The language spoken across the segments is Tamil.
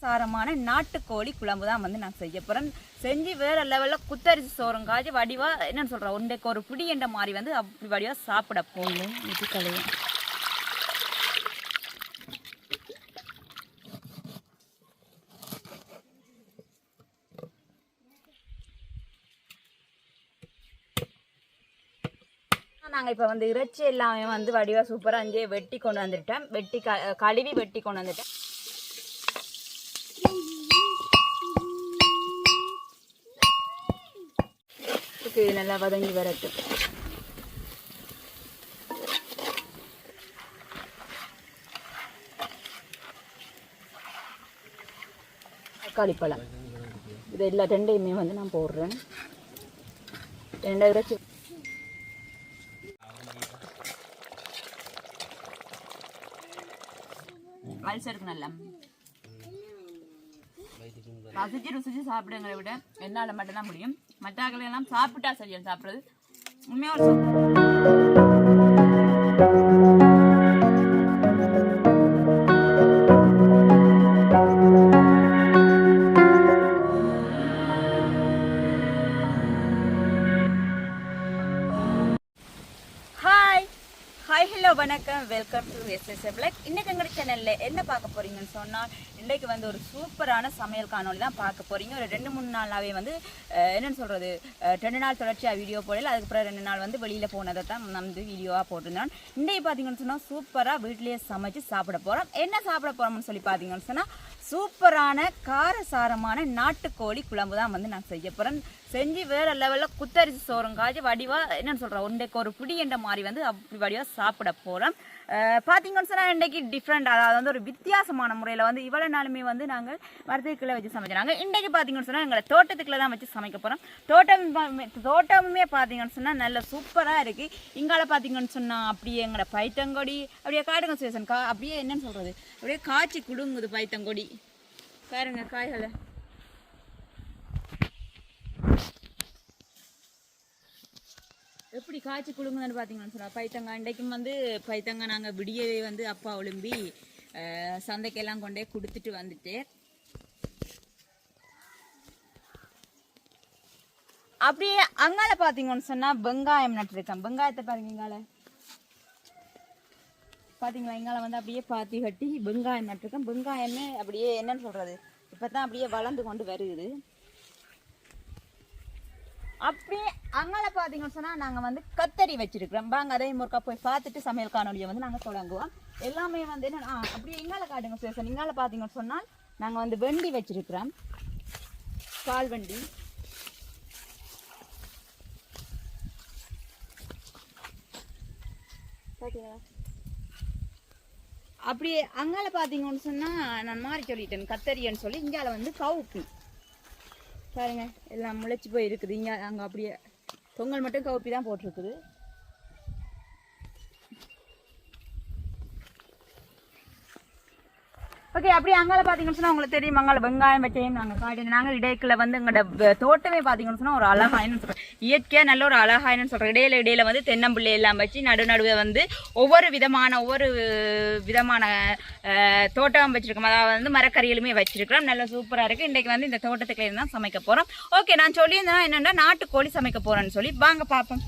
சாரமான நாட்டுக்கோழி குழம்பு தான் வந்து நான் செய்ய போகிறேன். செஞ்சு வேறு லெவலில் குத்தரிசி சோறும் காய்ச்சி வடிவாக என்னென்னு சொல்கிறேன் ஒன்றைக்கு ஒரு பிடி என்ற மாதிரி வந்து அப்படி வடிவாக சாப்பிட போகணும். இது கலையும் நாங்கள் இப்போ வந்து இறைச்சி எல்லாமே வந்து வடிவாக சூப்பராக அஞ்சே வெட்டி கொண்டு வந்துட்டேன். கழுவி வெட்டி கொண்டு வந்துட்டேன். இது நல்லா வதங்கி வரட்டு. தக்காளி பழம் இது எல்லா ரெண்டையுமே வந்து நான் போடுறேன். ரெண்டை இறைச்சி அல்சருக்கு நல்லா ருசிச்சு சாப்பிடுங்களை விட என்னால் மட்டும்தான் முடியும். மற்றாக்களை எல்லாம் சாப்பிட்டா சரியா சாப்பிட்றது உண்மையாக ஒரு வணக்கம், வெல்கம் டு எஸ்எஸ்ஏ பிளாக். இன்றைக்கு எங்கள் சேனலில் என்ன பார்க்க போகிறீங்கன்னு சொன்னால், இன்றைக்கு வந்து ஒரு சூப்பரான சமையல் காணொலி தான் பார்க்க போகிறீங்க. ஒரு 2-3 நாளாகவே வந்து என்னென்னு சொல்கிறது 2 நாள் தொடர்ச்சியாக வீடியோ போடல. அதுக்கப்புறம் 2 நாள் வந்து வெளியில் போனதை தான் நான் வந்து வீடியோவாக போட்டிருந்தேன். இன்றைக்கு பார்த்தீங்கன்னு சொன்னால் சூப்பராக வீட்டிலேயே சமைச்சு சாப்பிட போகிறோம். என்ன சாப்பிட போகிறோம்னு சொல்லி பார்த்தீங்கன்னு சொன்னால் சூப்பரான காரசாரமான நாட்டுக்கோழி குழம்பு தான் வந்து நான் செய்ய போகிறேன். செஞ்சு வேறு லெவலில் குத்தரிசி சோறும் காய்ச்சி வடிவாக என்னென்னு சொல்கிறேன் ஒன்றைக்கு ஒரு பிடி என்ற மாதிரி வந்து அப்படி வடிவாக சாப்பிட போகிறோம். பார்த்தீங்கன்னு சொன்னால் இன்றைக்கி டிஃப்ரெண்ட், அதாவது வந்து ஒரு வித்தியாசமான முறையில் வந்து இவ்வளோ நாளுமே வந்து நாங்கள் மரத்துக்குள்ளே வச்சு சமைக்கிறாங்க. இன்றைக்கி பார்த்தீங்கன்னு சொன்னால் எங்களை தோட்டத்துக்குள்ளே தான் வச்சு சமைக்க போகிறோம். தோட்டமுமே பார்த்தீங்கன்னு சொன்னால் நல்ல சூப்பராக இருக்குது. இங்கால பார்த்தீங்கன்னு சொன்னால் அப்படியே எங்களோட பைத்தங்கொடி அப்படியே காடுங்க சீசன் அப்படியே என்னென்னு சொல்கிறது அப்படியே காய்ச்சி குடுங்குது பைத்தங்கொடி. பாருங்க காய்களை எப்படி காய்ச்சி குழுங்குதுன்னு பார்த்தீங்கன்னு சொன்னால் பைத்தங்காய் இன்றைக்கும் வந்து பைத்தங்காய் நாங்கள் விடியவே வந்து அப்பா ஒழும்பி சந்தைக்கெல்லாம் கொண்டே கொடுத்துட்டு வந்துட்டு அப்படியே அங்கால பார்த்தீங்கன்னு சொன்னால் வெங்காயம் நட்டுருக்கேன். வெங்காயத்தை பாருங்க இங்கால பார்த்தீங்களா, இங்கால வந்து அப்படியே பாத்தி கட்டி வெங்காயம் நட்டுருக்கேன். வெங்காயமே அப்படியே என்னன்னு சொல்கிறது இப்போ தான் அப்படியே வளர்ந்து கொண்டு வருது. அப்படியே அங்கால பார்த்தீங்கன்னு சொன்னால் நாங்கள் வந்து கத்தரி வச்சிருக்கிறோம். வாங்க அதையும் ஒருக்கா போய் பார்த்துட்டு சமையல் காணொலியை வந்து நாங்கள் தொடங்குவோம். எல்லாமே வந்து என்ன அப்படியே இங்கால காட்டுங்க சேசன். இங்கால பார்த்தீங்கன்னு சொன்னால் நாங்கள் வந்து வெண்டி வச்சிருக்கிறோம், கால் வண்டி. பார்த்தீங்களா, அப்படியே அங்கால பார்த்தீங்கன்னு சொன்னால் நான் மாறி சொல்லிட்டேன் கத்தரின்னு சொல்லி. இங்கால வந்து கவுப்பி பாருங்க எல்லாம் முளைச்சி போய் இருக்குது. இங்கே அங்கே அப்படியே பொங்கல் மட்டும் கவுப்பி தான் போட்டிருக்குது. ஓகே, அப்படியே அங்கால பார்த்தீங்கன்னு சொன்னால் உங்களுக்கு தெரியும் அங்கால வெங்காயம் வச்சையும் நாங்கள் காட்டி நாங்கள் இடைக்குள்ள வந்து எங்களோட தோட்டமே பார்த்தீங்கன்னு சொன்னால் ஒரு அழகாயின்னு சொல்கிறோம். இயற்கையாக நல்ல ஒரு அழகாயின்னு சொல்கிறோம். இடையில வந்து தென்னம்பிள்ளை எல்லாம் வச்சு நடுவே வந்து ஒவ்வொரு விதமான தோட்டம் வச்சுருக்கோம். அதாவது வந்து மரக்கறிகளுமே வச்சுருக்கிறோம். நல்லா சூப்பராக இருக்குது. இன்றைக்கு வந்து இந்த தோட்டத்துக்குள்ளே தான் சமைக்க போகிறோம். ஓகே, நான் சொல்லியிருந்தேன்னா என்னென்னா நாட்டுக்கோழி சமைக்க போகிறேன்னு சொல்லி வாங்க பார்ப்போம்.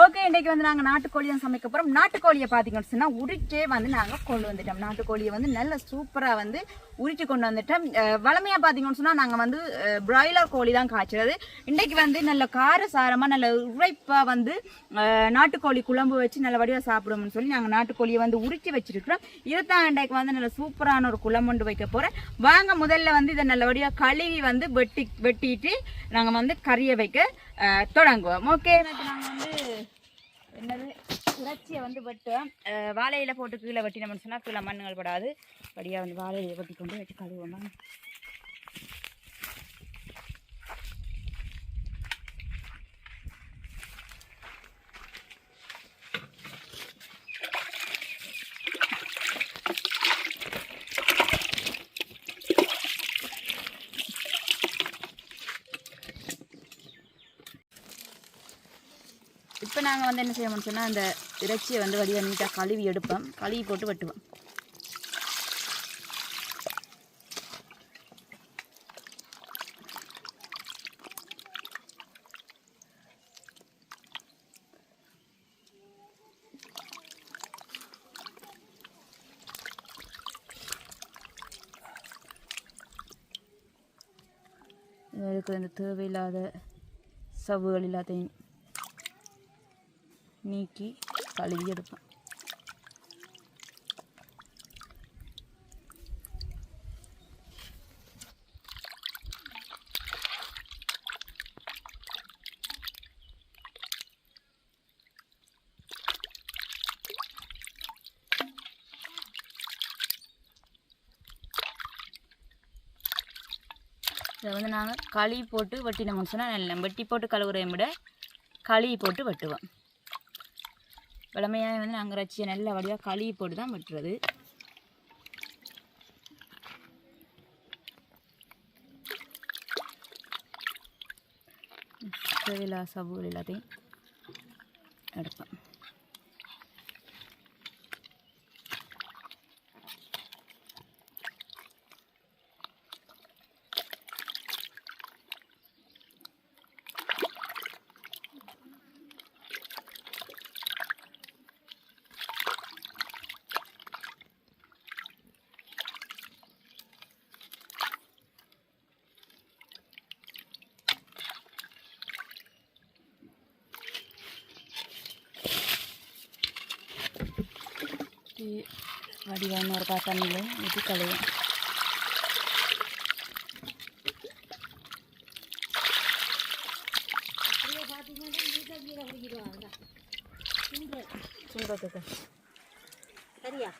ஓகே, இன்றைக்கு வந்து நாங்கள் நாட்டுக்கோழி தான் சமைக்க போகிறோம். நாட்டுக்கோழியை பார்த்தீங்கன்னு சொன்னால் உரிச்சே வந்து நாங்கள் கொண்டு வந்துட்டோம். நாட்டுக்கோழியை வந்து நல்ல சூப்பராக வந்து உரிச்சு கொண்டு வந்துட்டோம். வளமையாக பார்த்தீங்கன்னு சொன்னால் நாங்கள் வந்து பிராய்லர் கோழி தான் காய்ச்சது. இன்றைக்கு வந்து நல்ல காரசாரமாக நல்ல உரைப்பாக வந்து நாட்டுக்கோழி குழம்பு வச்சு நல்ல வடிவாக சாப்பிடுவோம்னு சொல்லி நாங்கள் நாட்டுக்கோழியை வந்து உரிச்சு வச்சுருக்கிறோம். இதைத்தான் இன்றைக்கு வந்து நல்ல சூப்பரான ஒரு குழம்பு கொண்டு வைக்க போகிறேன். வாங்க முதல்ல வந்து இதை நல்ல வடிவாக கழுவி வந்து வெட்டிட்டு நாங்கள் வந்து கறியை வைக்க தொடங்குவோம். ஓகே, நாங்கள் வந்து என்னது இறைச்சியை வந்து வெட்டுவோம். வாழையில போட்டு கீழே வெட்டினோம்னு சொன்னால் கீழே மண்ணுகள் படாது. படியாக வந்து வாழையில வெட்டி கொண்டு வச்சு கழுவோம். இப்போ நாங்கள் வந்து என்ன செய்யணும்னு சொன்னால் அந்த இறைச்சியை வந்து வடிவாக நீட்டாக கழுவி எடுப்போம், கழுவி போட்டு வெட்டுவோம். இருக்கிற இந்த தேவையில்லாத சவ்வுகள் எல்லாத்தையும் நீக்கி கழுவி எடுப்பேன். இதை வந்து நாங்கள் களி போட்டு வெட்டினோம்னு சொன்னால் நல்ல வெட்டி போட்டு கழுவுறையை விட களி போட்டு வெட்டுவோம். வளமையாக வந்து நாங்கள் இறைச்சியை நல்ல வடிவாக களி போட்டு தான் வெட்டுறது. தேவையில்லா சவுகள் எல்லாத்தையும் எடுப்பேன். வடிவான ஒரு தண்ணியில் ஊற்றி கழுவும். சொல்கிறதுக்கு சரியா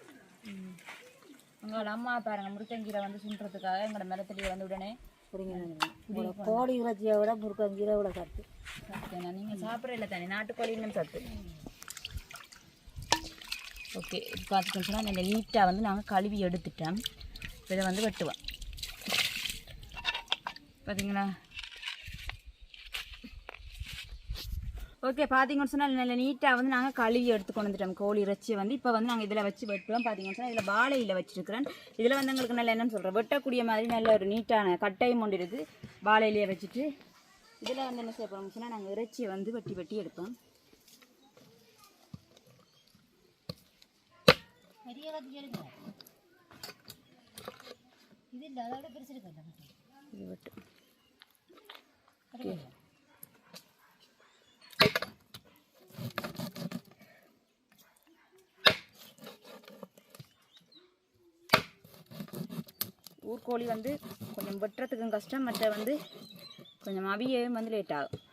உங்களோட அம்மா பாருங்கள் முருக்கங்கீரை வந்து சுண்டுறதுக்காக எங்களோட மரத்துலேயே வந்து உடனே கோழி இறைச்சியை விட முருக்கங்கீரை விட சத்து. சத்துண்ணா நீங்கள் சாப்பிட்ற இல்லை தானே நாட்டுக்கோழி இன்னும் சத்து. ஓகே பார்த்துட்டோம் சொன்னால் நல்ல நீட்டாக வந்து நாங்கள் கழுவி எடுத்துட்டோம். இதை வந்து வெட்டுவோம். பார்த்தீங்களா? ஓகே பார்த்தீங்கன்னு சொன்னால் நல்ல நீட்டாக வந்து நாங்கள் கழுவி எடுத்து கொண்டு வந்துட்டோம் கோழி இறைச்சியை வந்து. இப்போ வந்து நாங்கள் இதில் வச்சு வெட்டுவோம். பார்த்தீங்கன்னு சொன்னால் இதில் வாழையில் வச்சுருக்கிறேன். இதில் வந்து எங்களுக்கு நல்ல என்னன்னு சொல்கிறேன் வெட்டக்கூடிய மாதிரி நல்ல ஒரு நீட்டான கட்டையும் கொண்டு இருக்குது. வாழையிலேயே வச்சுட்டு இதில் வந்து என்ன செய்ய போகிறோம்னு சொன்னால் நாங்கள் இறைச்சியை வந்து வெட்டி வெட்டி எடுப்போம். இது இல்லை அதோட பெருசு இருக்கு. இது வெட்டு ஊர்கோழி வந்து கொஞ்சம் வெட்டுறதுக்கும் கஷ்டம், மற்ற வந்து கொஞ்சம் அவியவும் வந்து லேட் ஆகும்.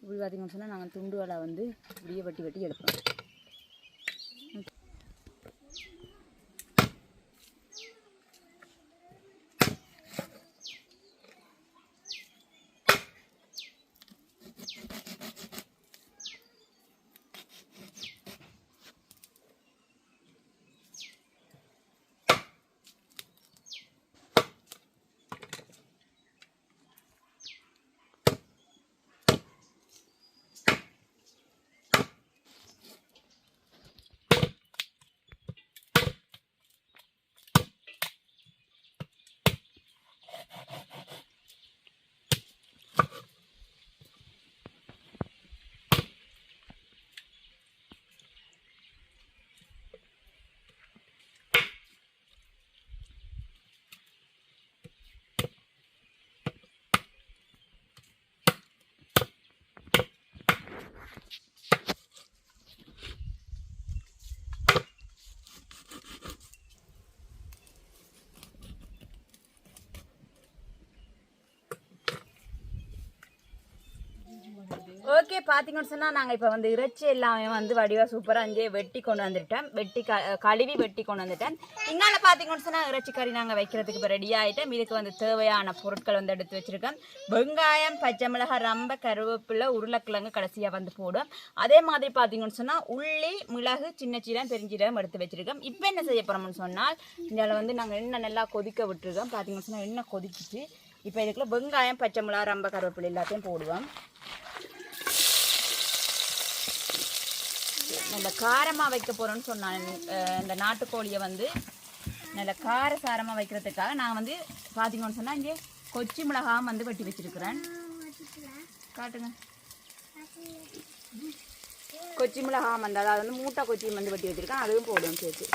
இப்படி பார்த்தீங்கன்னு சொன்னால் நாங்கள் துண்டுகளை வந்து இப்படியே வெட்டி வெட்டி எடுப்போம். பார்த்தீங்கன்னு சொன்னால் நாங்கள் இப்போ வந்து இறைச்சி எல்லாமே வந்து வடிவாக சூப்பராக அங்கே வெட்டி கொண்டு வந்துட்டோம். கழுவி வெட்டி கொண்டு வந்துட்டேன். இங்கால பார்த்தீங்கன்னு சொன்னால் இறைச்சி கறி நாங்கள் வைக்கிறதுக்கு இப்போ ரெடி ஆகிட்டோம். இதுக்கு வந்து தேவையான பொருட்கள் வந்து எடுத்து வச்சுருக்கோம். வெங்காயம், பச்சை மிளகாய், ரம்பை, கருவேப்பிலை, உருளைக்கிழங்கு கடைசியாக வந்து போடும். அதே மாதிரி பார்த்தீங்கன்னு சொன்னால் உள்ளி, மிளகு, சின்ன சீரகம், பெருஞ்சீரகம் எடுத்து வச்சுருக்கோம். இப்போ என்ன செய்ய போகிறோம்னு சொன்னால் இதில் வந்து நாங்கள் எண்ணெய் நல்லா கொதிக்க விட்டுருக்கோம். பார்த்தீங்கன்னு சொன்னால் எண்ணெய் கொதிச்சிட்டு இப்போ இதுக்குள்ள வெங்காயம், பச்சை மிளகாய், ரம்பை, கருவேப்பிலை எல்லாத்தையும் போடுவோம். நல்ல காரமாக வைக்க போகிறோன்னு சொன்னாங்க. இந்த நாட்டுக்கோழியை வந்து நல்ல காரசாரமாக வைக்கிறதுக்காக நான் வந்து பார்த்தீங்கன்னு சொன்னால் இங்கே கொச்சி மிளகாய் வந்து வெட்டி வச்சிருக்கிறேன். காட்டுங்க. கொச்சி மிளகாய் வந்து அதாவது வந்து மூட்டை கொச்சி வந்து வெட்டி வச்சிருக்கேன். அதுவும் போடுவோம் சேர்த்து.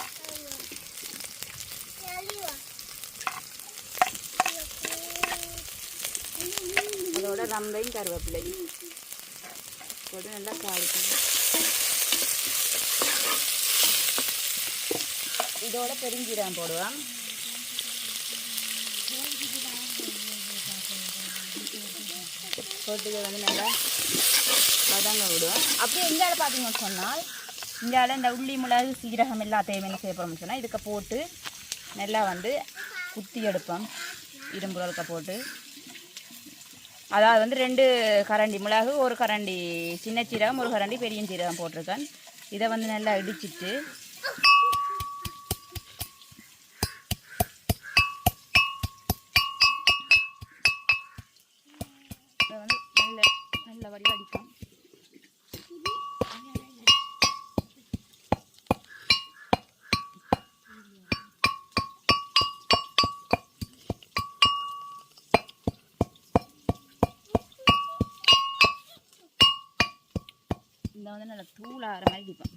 அதோட ரம்பையும் கருவேப்பிலையும் போட்டு நல்லா காய்க்கணும். இதோட பெருஞ்சீரகம் போடுவோம். போட்டு வந்து நல்லா வதங்க விடுவோம். அப்படியே இங்கால பார்த்தீங்கன்னு சொன்னால் இங்கால இந்த உள்ளி, மிளகு, சீரகம் எல்லாத்தையும் என்ன செய்ய போகிறோம்னு சொன்னால் இதுக்கு போட்டு நல்லா வந்து குத்தி எடுப்போம். இரும்பு உலக்க போட்டு அதாவது வந்து 2 கரண்டி மிளகு, 1 கரண்டி சின்ன சீரகம், 1 கரண்டி பெரிய சீரகம் போட்டிருக்கேன். இதை வந்து நல்லா இடிச்சிட்டு இதை வந்து நல்ல வடிவம் அடிக்கும். இந்த வந்து நல்லா தூளாகிற மாதிரி அடிப்போம்.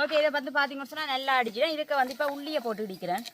ஓகே, இதை வந்து பார்த்தீங்கன்னு சொன்னால் நல்லா அடிச்சிடும். இதுக்கு வந்து இப்போ உள்ளியை போட்டு இடிக்கிறேன்.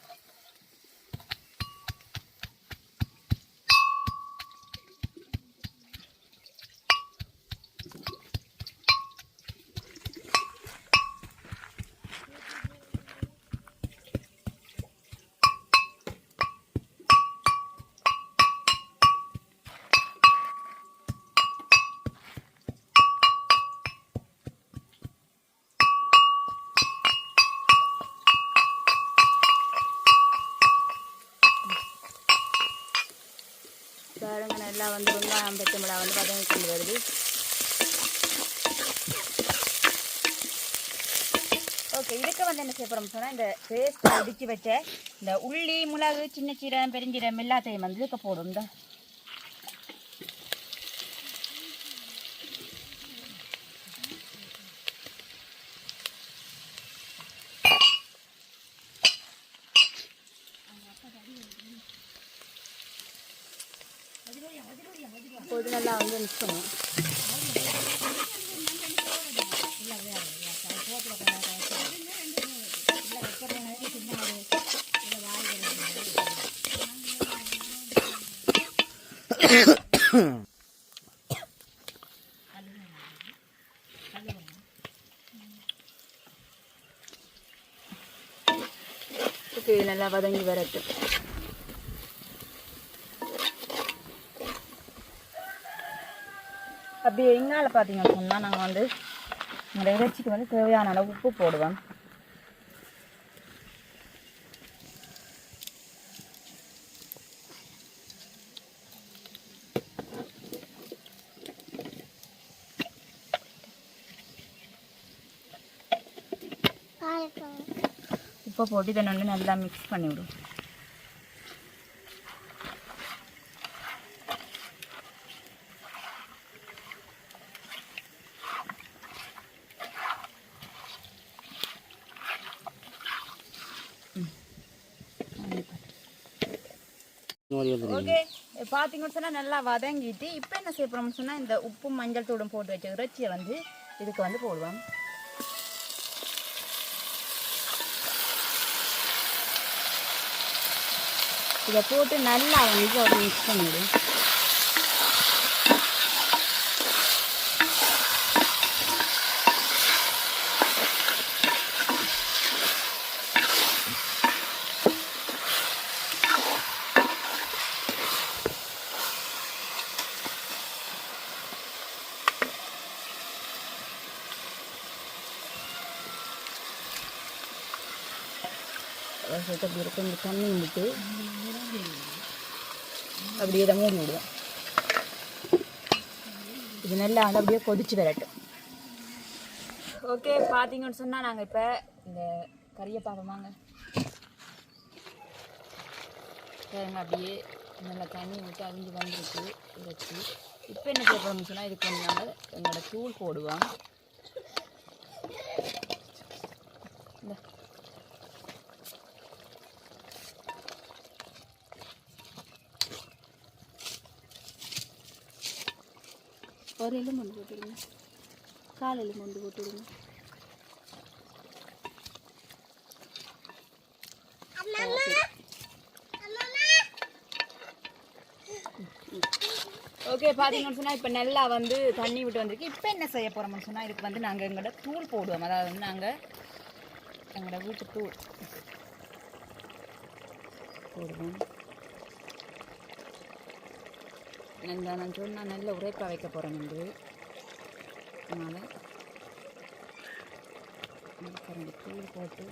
பாருங்க, நல்லா வந்து வெங்காயம், பச்சை மிளகாய் வந்து வதங்கி கொண்டு வருது. ஓகே, இதுக்கு வந்து என்ன செய்ய போகிறோம்னு சொன்னால் இந்த பேஸ்ட் இடித்து வச்ச இந்த உள்ளி, மிளகு, சின்ன சீரகம், பெருஞ்சீரகம் எல்லாத்தையும் வந்து இதுக்கு போடும். இந்த போது நல்லா வந்து மிக்ஸ் பண்ணுவோம். ஓகே, நல்லா வதங்கி வரட்டும். அப்படி எங்கால பார்த்தீங்கன்னு சொன்னால் நாங்கள் வந்து இந்த இறைச்சிக்கு வந்து தேவையான அளவு உப்பு போடுவோம். உப்பை போட்டு இதை வந்து நல்லா மிக்ஸ் பண்ணி விடுவோம். ஓகே, பார்த்தீங்கன்னு சொன்னால் நல்லா வதங்கிட்டு இப்போ என்ன செய்ய போகிறோம்னு சொன்னால் இந்த உப்பும் மஞ்சள் தூளும் போட்டு வச்ச இறைச்சியை வந்து இதுக்கு வந்து போடுவோம். இதை போட்டு நல்லா வந்து ஒரு மிக்ஸ் பண்ணிவிடும். அப்படி கொஞ்சம் தண்ணி விட்டு அப்படியே இதை மூடி விடுவோம். இது நல்லா வந்து அப்படியே கொதிச்சு வரட்டும். ஓகே, பார்த்தீங்கன்னு சொன்னால் நாங்கள் இப்போ இந்த கறியை பார்ப்போமாங்க. சரிங்க, அப்படியே நல்லா தண்ணி விட்டு அரிஞ்சு வந்துருக்கு இறச்சி. இப்போ என்ன செய்யணும்னு சொன்னால் இதுக்கு வந்து நாங்கள் எங்களோட தூள் போடுவோம். இந்த ஒரு எலும்பு போட்டுடுங்க, கால் எலும்பு போட்டுடுங்க. ஓகே, பார்த்தீங்கன்னு சொன்னால் இப்போ நல்லா வந்து தண்ணி விட்டு வந்திருக்கு. இப்போ என்ன செய்ய போகிறோம்னு சொன்னால் இதுக்கு வந்து நாங்கள் எங்களோட தூள் போடுவோம். அதாவது வந்து நாங்கள் எங்களோட வீட்டு தூள் போடுவோம். நான் சொன்னால் நல்ல உரைப்பாக வைக்க போகிறேன் வந்து. அதனால் தூள் போட்டு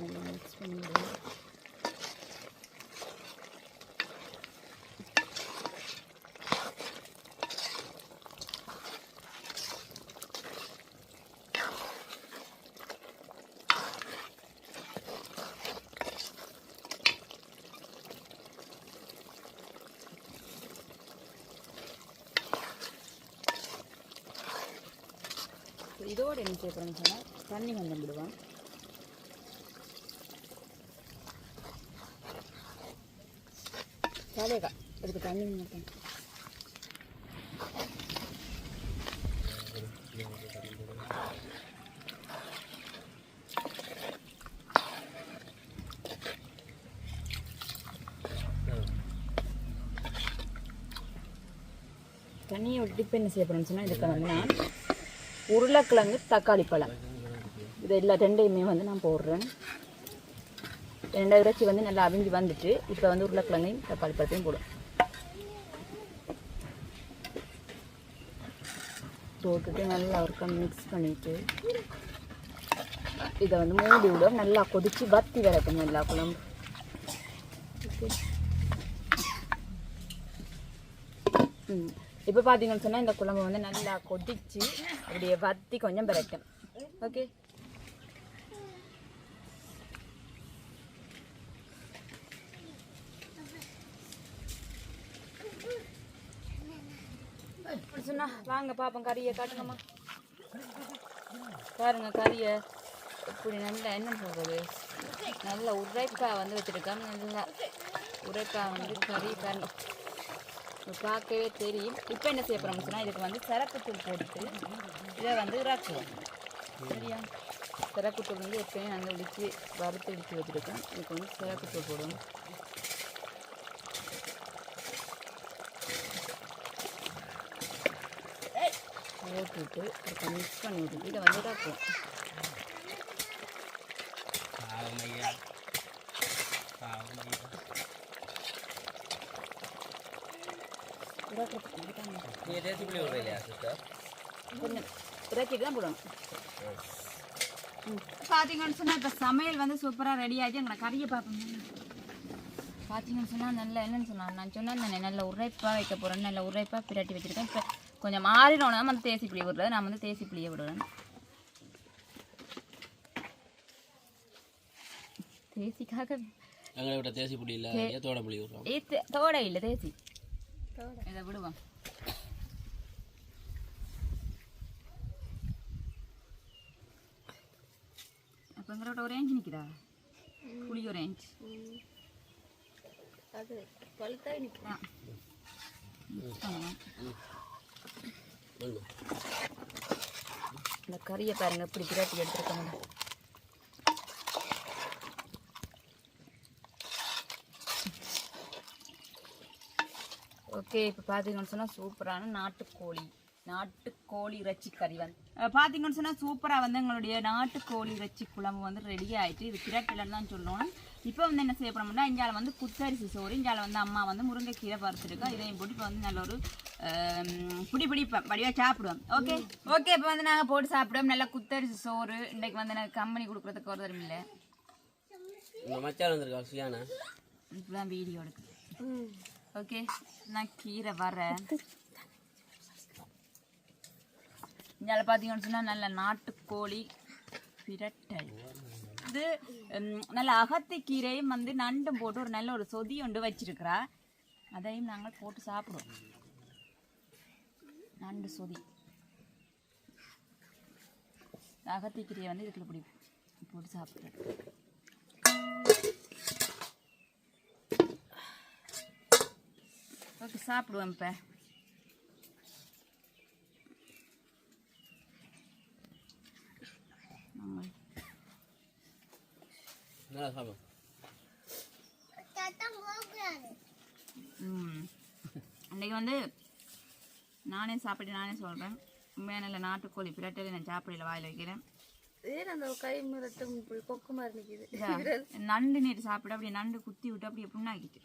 நல்லா மிக்ஸ் பண்ணிவிடுவோம். இதோடு என்ன செய்ய போகிறோம்னு சொன்னால் தண்ணி கொஞ்சம் விடுவோம். தலைக்கா இதுக்கு தண்ணி மட்டும் தண்ணியை விட்டு இப்போ என்ன செய்ய போகிறோம்னு சொன்னால் இதுக்கு வந்து நான் உருளைக்கிழங்கு தக்காளி பழம் இது எல்லா ரெண்டையுமே வந்து நான் போடுறேன். ரெண்டு இறைச்சி வந்து நல்லா அவிஞ்சு வந்துட்டு இப்போ வந்து உருளைக்கிழங்கையும் தக்காளி பழத்தையும் போடுவேன். போட்டுட்டு நல்லா ஒருக்கா மிக்ஸ் பண்ணிவிட்டு இதை வந்து மூடி விடும். நல்லா கொதித்து வத்தி வரட்டும் நல்லா குழம்பு. இப்போ பார்த்தீங்கன்னு சொன்னால் இந்த குழம்பு வந்து நல்லா கொதிச்சு அப்படியே வத்தி கொஞ்சம் பிறக்கும். ஓகே, சொன்னா வாங்க பார்ப்போம். கறியை காட்டுங்கம்மா. பாருங்க கறியை இப்படி நல்லா என்ன சொல்கிறது நல்ல உரைக்காய் வந்து வச்சுருக்காங்க. நல்லா உரைக்காய் வந்து கறி பாருங்க பார்க்கவே தெரியும். இப்போ என்ன செய்ய போகிறோம்னு சொன்னால் இதுக்கு வந்து சரக்குத்தூள் போட்டு இதை வந்து இறக்குவோம். சரியா, சரக்குத்தூள் வந்து எப்பயும் நாங்கள் இடித்து வறுத்து இடித்து வச்சுருக்கோம். இதுக்கு வந்து சரக்குத்தூள் போடுவோம். போட்டுட்டு இப்போ மிக்ஸ் பண்ணி விட்டுட்டு இதை வந்து இறக்குவோம். கொஞ்சம் இறக்கிட்டு தான் போடணும். பார்த்தீங்கன்னு சொன்னால் இப்போ சமையல் வந்து சூப்பராக ரெடி ஆகிட்டு எங்களை கறியை பார்ப்போம். பார்த்தீங்கன்னு சொன்னால் நல்லா என்னன்னு சொன்னால் நான் சொன்னேன் நல்ல உரைப்பாக வைக்க போகிறேன். நல்ல உரைப்பாக பிரட்டி வச்சுருக்கேன். இப்போ கொஞ்சம் மாறினோன்னா தான் வந்து தேசி புளியை விடுறது. நான் வந்து தேசி புளியை விடுறேன். தேசிக்காக எங்களை விட தேசி புளி இல்லை, தோட புளி விடுறோம். தோட இல்லை தேசி இதை விடுவோம். அப்போ எங்களோட ஒரு ரேஞ்சு நிற்குதா புளி ஒரு ரேஞ்ச் அது பழுத்தாக நிற்கிறா. இந்த கறியை பாருங்க இப்படி கிராட்டி எடுத்துருக்காங்க. ஓகே இப்போ பார்த்தீங்கன்னு சொன்னால் சூப்பரான நாட்டுக்கோழி இறைச்சி கறி வந்து பார்த்தீங்கன்னு சொன்னால் சூப்பராக வந்து எங்களுடைய நாட்டுக்கோழி இறைச்சி குழம்பு வந்து ரெடி ஆகிட்டு இது பிரட்டலன்னு தான் சொல்லணும். இப்போ வந்து என்ன செய்ய போகிறோம்னா இஞ்சால வந்து குத்தரிசி சோறு, இஞ்சால வந்து அம்மா வந்து முருங்கைக்கீரை பறிச்சிருக்கா, இதையும் போட்டு இப்போ வந்து நல்ல ஒரு படிவாக சாப்பிடுவோம். ஓகே இப்போ வந்து நாங்கள் போட்டு சாப்பிடுவோம். நல்லா குத்தரிசி சோறு. இன்றைக்கு வந்து எனக்கு கம்பெனி கொடுக்குறதுக்கு ஒரு தரம் இல்லை. மச்சான் வந்திருக்கா சுயானா இப்போதான் வீடியோ எடுக்குது. ஓகே நான் கீரை வரேன். இங்கே பார்த்தீங்கன்னு சொன்னால் நல்ல நாட்டுக்கோழி பிரட்டல். இது நல்ல அகத்திக்கீரையும் வந்து நண்டும் போட்டு ஒரு நல்ல ஒரு சொதி ஒன்று வச்சிருக்கிறா, அதையும் நாங்கள் போட்டு சாப்பிடுவோம். நண்டு சொதி அகத்திக்கீரையை வந்து இதுக்குள்ள இப்படி போட்டு சாப்பிட்றேன். ஓகே சாப்பிடுவோம். இப்போ அன்றைக்கி வந்து நானே சாப்பிட்டு நானே சொல்கிறேன், உண்மையான நல்ல நாட்டுக்கோழி பிரட்டலை நான் சாப்பிடல, வாயில் வைக்கிறேன். அந்த கை மிரட்டும் கொக்கு மாதிரி நிற்கிது. நண்டு நேற்று சாப்பிட அப்படியே நண்டு குத்தி விட்டு அப்படியே புண்ணாக்கிட்டு.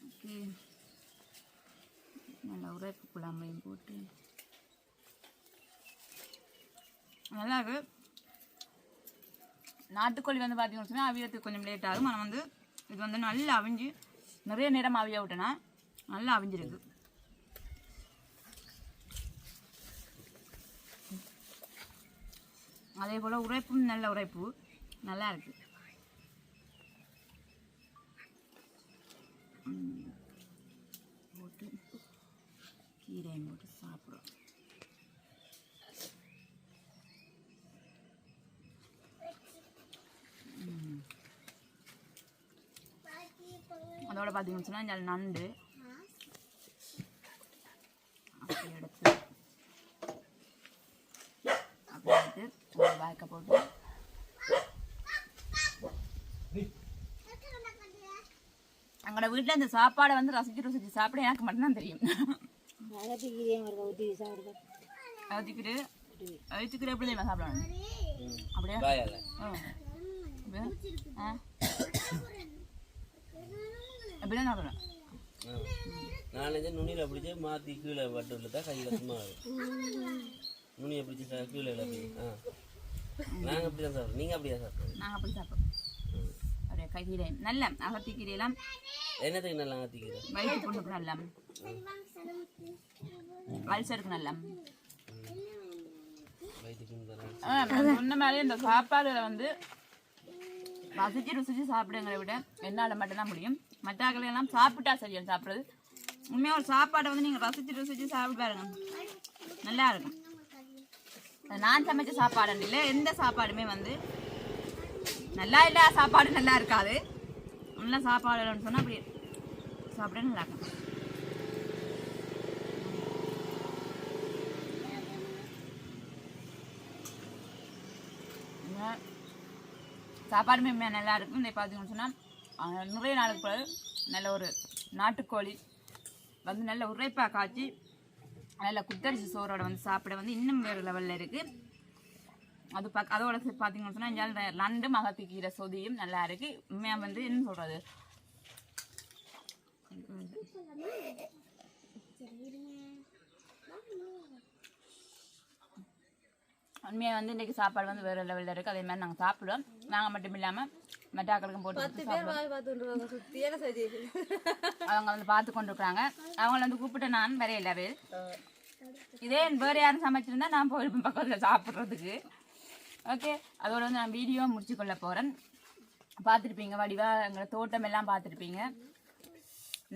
ஓகே நல்ல உரைப்பு குழம்பையும் போட்டு நல்லா இருக்கு. நாட்டுக்கோழி வந்து பார்த்தீங்கன்னு சொன்னால் அவியத்துக்கு கொஞ்சம் லேட் ஆகும். ஆனால் வந்து இது வந்து நல்லா அவிஞ்சு நிறைய நேரம் அவிய விட்டேன்னா நல்லா அவிஞ்சிருக்கு. அதே போல் உரைப்பும் நல்ல உரைப்பு நல்லா இருக்கு. போட்டு கீரையும் போட்டு சாப்பிடுவோம். அதோட பார்த்தீங்கன்னு சொன்னால் இந்த நண்டு அப்படி எடுத்து அப்படி எடுத்து ஒரு பேக்கை போட்டு எங்களோட வீட்டில் இந்த சாப்பாடை வந்து ரசிச்சு சாப்பிட எனக்கு மட்டும்தான் தெரியும். அகத்திக்கீரை எப்படி தெரியுமா சாப்பிடணும்? அப்படியே அப்படியே சாப்பிடலாம். நான் நுனியில் பிடிச்சி மாற்றி கீழே வட்டு தான் கையில் சும்மா நுனியை பிடிச்சி கீழே நாங்கள் அப்படி தான் சாப்பிட்றோம். நீங்கள் அப்படியே சாப்பிட்றோம்? நாங்கள் அப்படி சாப்பிட்றோம். அப்படியே கீரை நல்ல அகத்திக்கீரையெல்லாம் என்னத்துக்கு நல்லா அகத்திக்கீரை? வயிற்று புண்ணுக்கு நல்லா, அல்சருக்கு நல்லா. சொன்ன மாதிரி இந்த சாப்பாடுல வந்து ரசிச்சு சாப்பிடுங்களை விட என்னால் மட்டும்தான் முடியும். மற்றாக்களை எல்லாம் சாப்பிட்டா சரியா சாப்பிட்றது. உண்மையாக ஒரு சாப்பாடை வந்து நீங்கள் ரசிச்சு சாப்பிட்டு பாருங்க, நல்லா இருக்கும். நான் சமைச்ச சாப்பாடு இல்லை, எந்த சாப்பாடுமே வந்து நல்லா இல்லை, சாப்பாடு நல்லா இருக்காது. நல்லா சாப்பாடுன்னு சொன்னால் அப்படி சாப்பிட நல்லா இருக்கும். சாப்பாடுமே நல்லா இருக்கும். இந்த பார்த்தீங்கன்னு சொன்னால் நிறைய நாளுக்கு பிறகு நல்ல ஒரு நாட்டுக்கோழி வந்து நல்ல உரைப்பாக காய்ச்சி நல்ல குத்தரிசி சோறோட வந்து சாப்பிட வந்து இன்னும் வேறு லெவலில் இருக்குது. அது அதோட பார்த்தீங்கன்னு சொன்னால் இங்கே நண்டு அகத்திக்கீரை சொதியும் நல்லா இருக்குது. உண்மையாக வந்து என்ன சொல்கிறது, உண்மையாக வந்து இன்றைக்கி சாப்பாடு வந்து வேறு லெவலில் இருக்குது. அதே மாதிரி நாங்கள் சாப்பிடுவோம். நாங்கள் மட்டும் இல்லாமல் மெட்டாக்களுக்கும் போட்டு அவங்க வந்து பார்த்து கொண்டு இருக்கிறாங்க. அவங்கள வந்து கூப்பிட்டு நான் வரையில இதே வேறு யாரும் சமைச்சிருந்தா நான் போயிருப்பேன் பக்கத்தில் சாப்பிட்றதுக்கு. ஓகே, அதோட வந்து நான் வீடியோ முடிச்சு கொள்ள போகிறேன். பார்த்துருப்பீங்க வடிவாக எங்களை தோட்டம் எல்லாம் பார்த்துருப்பீங்க.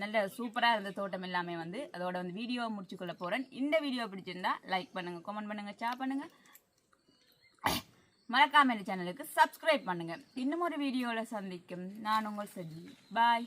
நல்ல சூப்பராக இருந்த தோட்டம் எல்லாமே வந்து அதோட வந்து வீடியோ முடிச்சு கொள்ள போகிறேன். இந்த வீடியோ பிடிச்சிருந்தா லைக் பண்ணுங்கள், கமெண்ட் பண்ணுங்கள், ஷேர் பண்ணுங்கள், மறக்காம இந்த சேனலுக்கு சப்ஸ்கிரைப் பண்ணுங்கள். இன்னும் ஒரு வீடியோவில் சந்திக்கும் நான் உங்கள் சஜி. பாய்.